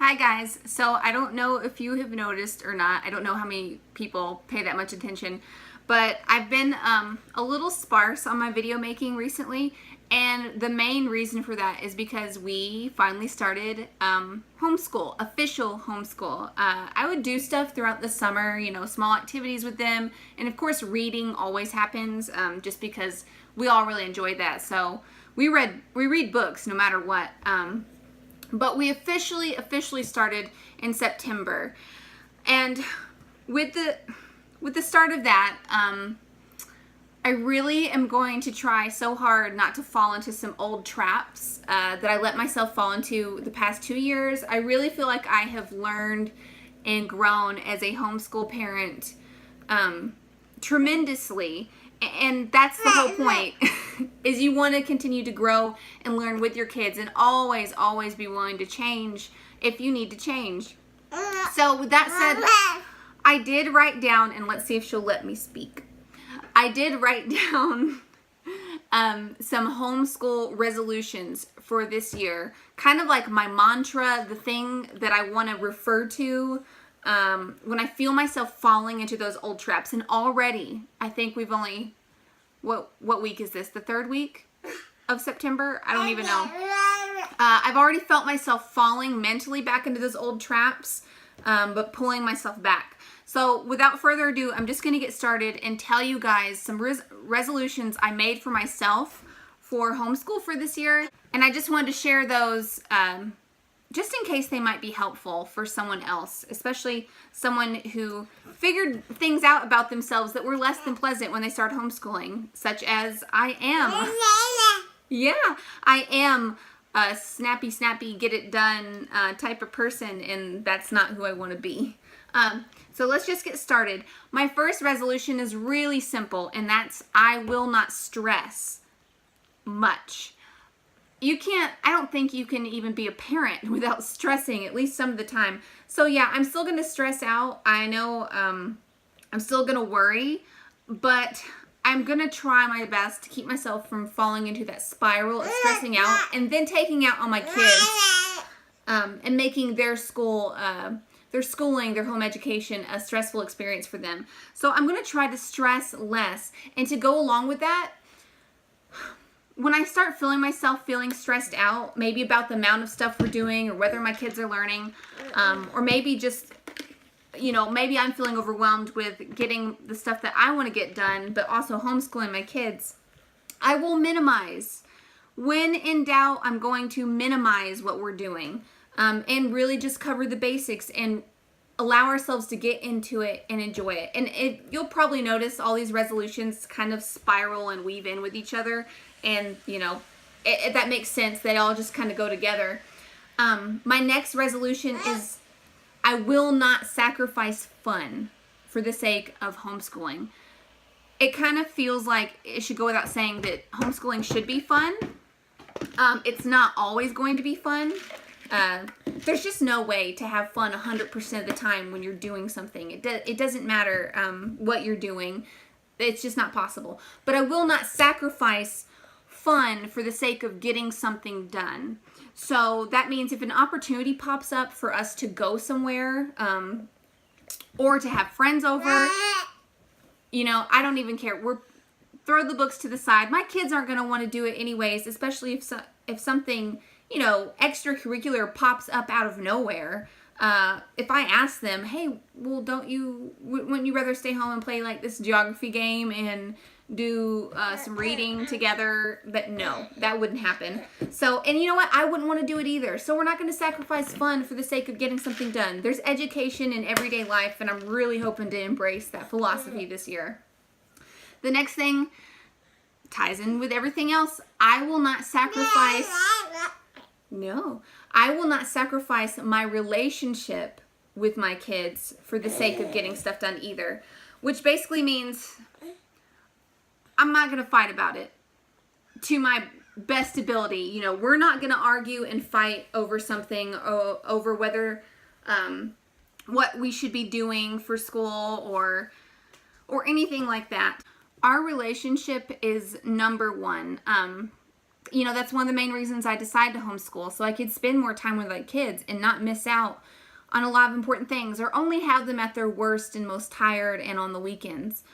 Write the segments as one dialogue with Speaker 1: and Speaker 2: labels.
Speaker 1: Hi guys, so I don't know if you have noticed or not, I don't know how many people pay that much attention, but I've been a little sparse on my video making recently, and the main reason for that is because we finally started homeschool, official homeschool. I would do stuff throughout the summer, you know, small activities with them, and of course reading always happens just because we all really enjoyed that, so we read books no matter what. But we officially started in September, and with the start of that, I really am going to try so hard not to fall into some old traps that I let myself fall into the past 2 years. I really feel like I have learned and grown as a homeschool parent tremendously. And that's the whole point, is you want to continue to grow and learn with your kids and always be willing to change if you need to change. So with that said, I did write down, and let's see if she'll let me speak. I did write down some homeschool resolutions for this year, kind of like my mantra, the thing that I want to refer to when I feel myself falling into those old traps. And already, I think we've only, what week is this? The third week of September? I don't even know. I've already felt myself falling mentally back into those old traps, but pulling myself back. So without further ado, I'm just going to get started and tell you guys some resolutions I made for myself for homeschool for this year. And I just wanted to share those just in case they might be helpful for someone else, especially someone who figured things out about themselves that were less than pleasant when they started homeschooling, such as I am. Yeah, I am a snappy, get it done type of person, and that's not who I want to be. So let's just get started. My first resolution is really simple, and that's I will not stress much. I don't think you can even be a parent without stressing, at least some of the time. So yeah, I'm still going to stress out. I know I'm still going to worry, but I'm going to try my best to keep myself from falling into that spiral of stressing out and then taking out on my kids and making their school, their schooling, their home education a stressful experience for them. So I'm going to try to stress less. And to go along with that, when I start feeling myself feeling stressed out, maybe about the amount of stuff we're doing or whether my kids are learning, or maybe just, you know, maybe I'm feeling overwhelmed with getting the stuff that I want to get done, but also homeschooling my kids, I will minimize. When in doubt, I'm going to minimize what we're doing and really just cover the basics and allow ourselves to get into it and enjoy it. And you'll probably notice all these resolutions kind of spiral and weave in with each other. And, you know, that makes sense. They all just kind of go together. My next resolution is I will not sacrifice fun for the sake of homeschooling. It kind of feels like it should go without saying that homeschooling should be fun. It's not always going to be fun. There's just no way to have fun 100% of the time when you're doing something. It doesn't matter what you're doing. It's just not possible. But I will not sacrifice fun for the sake of getting something done. So that means if an opportunity pops up for us to go somewhere or to have friends over, you know, I don't even care. Throw the books to the side. My kids aren't going to want to do it anyways, especially if something, you know, extracurricular pops up out of nowhere. If I ask them, hey, well, wouldn't you rather stay home and play like this geography game and do some reading together? But no, that wouldn't happen. So, and you know what? I wouldn't want to do it either. So we're not going to sacrifice fun for the sake of getting something done. There's education in everyday life, and I'm really hoping to embrace that philosophy this year. The next thing ties in with everything else. I will not sacrifice my relationship with my kids for the sake of getting stuff done either. Which basically means I'm not going to fight about it to my best ability. You know, we're not going to argue and fight over something, over whether, what we should be doing for school or anything like that. Our relationship is number one. that's one of the main reasons I decided to homeschool, so I could spend more time with my kids and not miss out on a lot of important things, or only have them at their worst and most tired and on the weekends.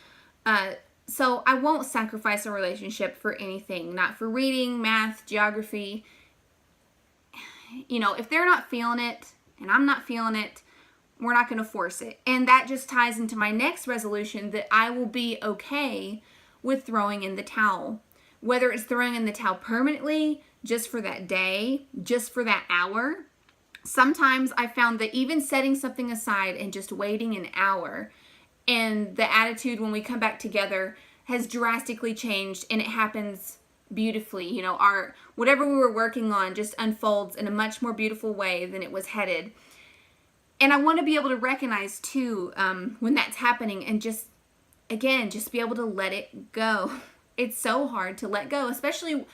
Speaker 1: So I won't sacrifice a relationship for anything, not for reading, math, geography. If they're not feeling it and I'm not feeling it, we're not going to force it. And that just ties into my next resolution, that I will be okay with throwing in the towel. Whether it's throwing in the towel permanently, just for that day, just for that hour. Sometimes I found that even setting something aside and just waiting an hour, and the attitude when we come back together has drastically changed, and it happens beautifully. Our whatever we were working on just unfolds in a much more beautiful way than it was headed. And I want to be able to recognize too, when that's happening, and just be able to let it go. It's so hard to let go, especially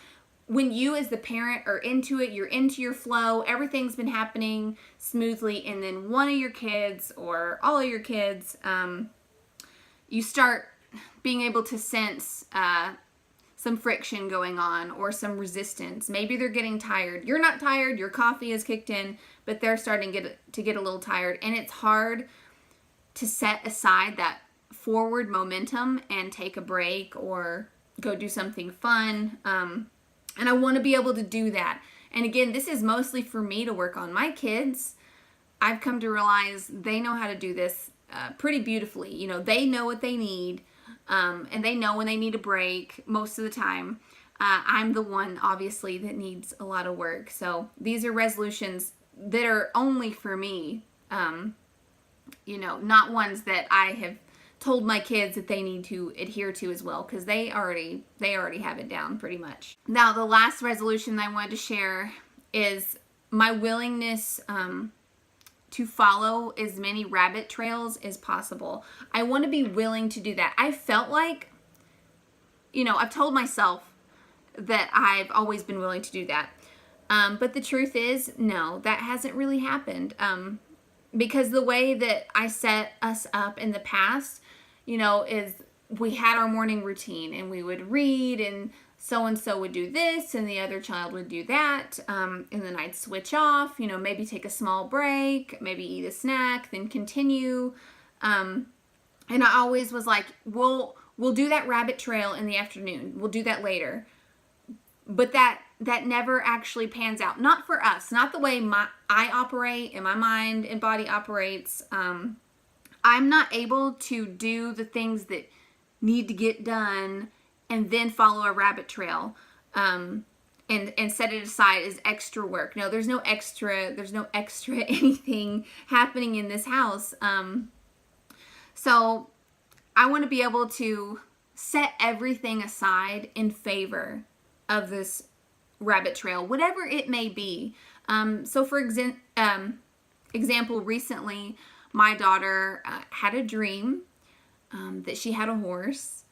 Speaker 1: when you as the parent are into it, you're into your flow, everything's been happening smoothly, and then one of your kids or all of your kids, you start being able to sense some friction going on or some resistance. Maybe they're getting tired. You're not tired, your coffee has kicked in, but they're starting to get a little tired. And it's hard to set aside that forward momentum and take a break or go do something fun. And I want to be able to do that. And again, this is mostly for me to work on. My kids, I've come to realize they know how to do this pretty beautifully. They know what they need, and they know when they need a break most of the time. I'm the one, obviously, that needs a lot of work. So these are resolutions that are only for me, not ones that I have told my kids that they need to adhere to as well, because they already have it down pretty much. Now, the last resolution that I wanted to share is my willingness to follow as many rabbit trails as possible. I want to be willing to do that. I felt like, I've told myself that I've always been willing to do that. But the truth is, no, that hasn't really happened. Because the way that I set us up in the past, is we had our morning routine, and we would read, and so would do this, and the other child would do that, and then I'd switch off, maybe take a small break, maybe eat a snack, then continue. And I always was like, we'll do that rabbit trail in the afternoon. We'll do that later. But that never actually pans out. Not for us. Not the way I operate and my mind and body operates. I'm not able to do the things that need to get done and then follow a rabbit trail and set it aside as extra work. No, there's no extra anything happening in this house. So I want to be able to set everything aside in favor of this rabbit trail, whatever it may be. So for example, recently my daughter had a dream that she had a horse.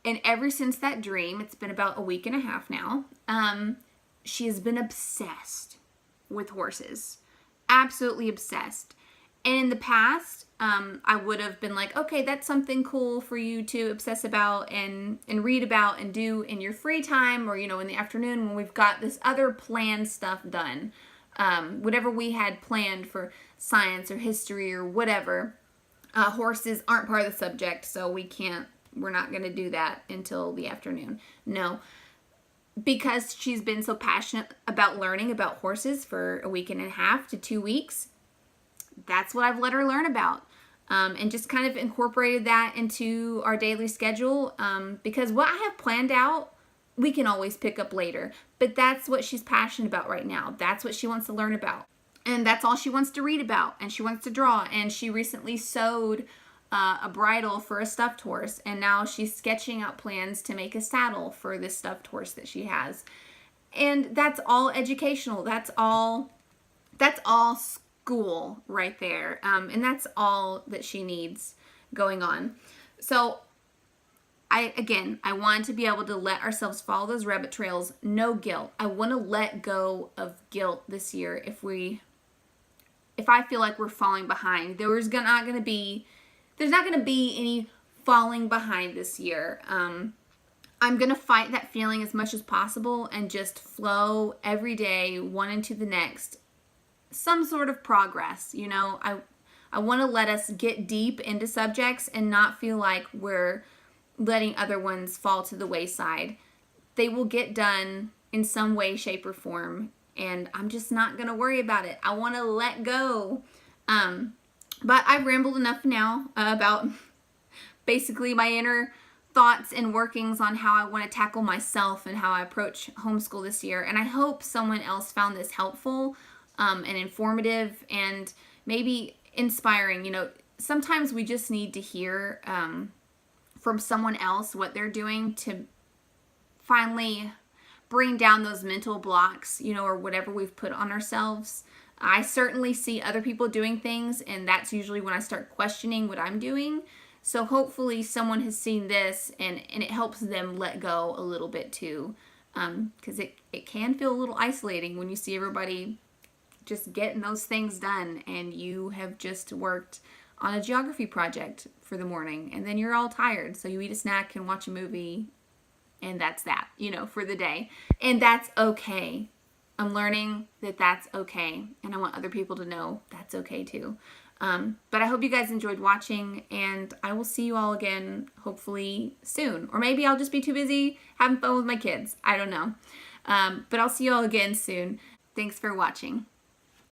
Speaker 1: And ever since that dream, it's been about a week and a half now, she has been obsessed with horses. Absolutely obsessed. And in the past, I would have been like, okay, that's something cool for you to obsess about and read about and do in your free time, or, in the afternoon when we've got this other planned stuff done. Whatever we had planned for science or history or whatever, horses aren't part of the subject, so we're not going to do that until the afternoon. No, because she's been so passionate about learning about horses for a week and a half to 2 weeks, that's what I've let her learn about. And just kind of incorporated that into our daily schedule, because what I have planned out, we can always pick up later. But that's what she's passionate about right now. That's what she wants to learn about. And that's all she wants to read about. And she wants to draw. And she recently sewed a bridle for a stuffed horse. And now she's sketching out plans to make a saddle for this stuffed horse that she has. And that's all educational. That's all school right there. And that's all that she needs going on. So I want to be able to let ourselves follow those rabbit trails. No guilt. I want to let go of guilt this year if I feel like we're falling behind. There's not going to be any falling behind this year. I'm going to fight that feeling as much as possible and just flow every day, one into the next. Some sort of progress, you know. I want to let us get deep into subjects and not feel like we're letting other ones fall to the wayside. They will get done in some way, shape, or form, and I'm just not going to worry about it. I want to let go. But I've rambled enough now about basically my inner thoughts and workings on how I want to tackle myself and how I approach homeschool this year. And I hope someone else found this helpful and informative and maybe inspiring. You know, sometimes we just need to hear from someone else what they're doing to finally bring down those mental blocks, you know, or whatever we've put on ourselves. I certainly see other people doing things, and that's usually when I start questioning what I'm doing. So hopefully someone has seen this and it helps them let go a little bit too. Because it can feel a little isolating when you see everybody just getting those things done and you have just worked on a geography project for the morning and then you're all tired. So you eat a snack and watch a movie and that's that, you know, for the day. And that's okay. I'm learning that that's okay. And I want other people to know that's okay too. But I hope you guys enjoyed watching, and I will see you all again hopefully soon. Or maybe I'll just be too busy having fun with my kids. I don't know. But I'll see you all again soon. Thanks for watching.